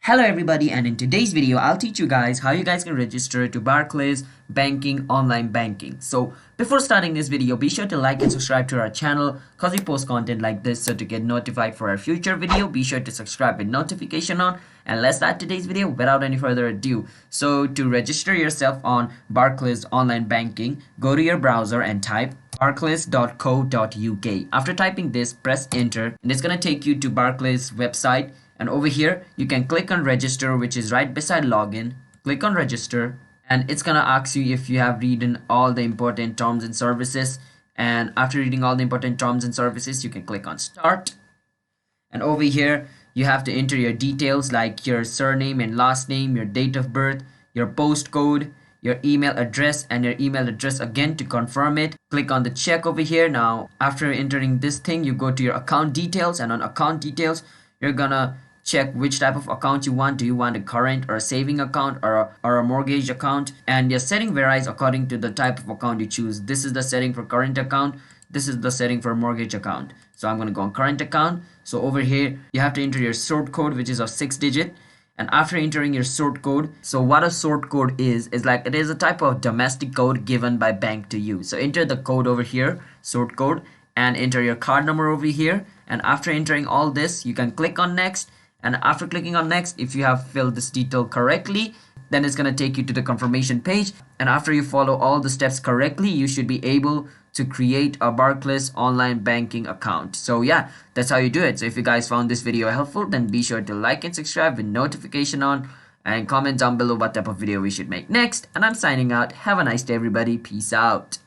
Hello everybody, and in today's video I'll teach you guys how you guys can register to Barclays banking online banking. So before starting this video, be sure to like and subscribe to our channel because we post content like this. So to get notified for our future video, be sure to subscribe with notification on, and let's start today's video without any further ado. So to register yourself on Barclays online banking, go to your browser and type barclays.co.uk. After typing this, press enter and it's gonna take you to Barclays website. And over here, you can click on register, which is right beside login. Click on register and it's gonna ask you if you have read all the important terms and services. And after reading all the important terms and services, you can click on start. And over here, you have to enter your details like your surname and last name, your date of birth, your postcode, your email address, and your email address again to confirm it. Click on the check over here. Now, after entering this thing, you go to your account details, and on account details, you're gonna check which type of account you want. Do you want a current or a saving account or a mortgage account? And your setting varies according to the type of account you choose. This is the setting for current account. This is the setting for mortgage account. So I'm going to go on current account. So over here, you have to enter your sort code, which is a 6-digit. And after entering your sort code, so what a sort code is like it is a type of domestic code given by bank to you. So enter the code over here, sort code, and enter your card number over here. And after entering all this, you can click on next. And after clicking on next, if you have filled this detail correctly, then it's going to take you to the confirmation page. And after you follow all the steps correctly, you should be able to create a Barclays online banking account. So yeah, that's how you do it. So if you guys found this video helpful, then be sure to like and subscribe with notification on, and comment down below what type of video we should make next. And I'm signing out. Have a nice day, everybody. Peace out.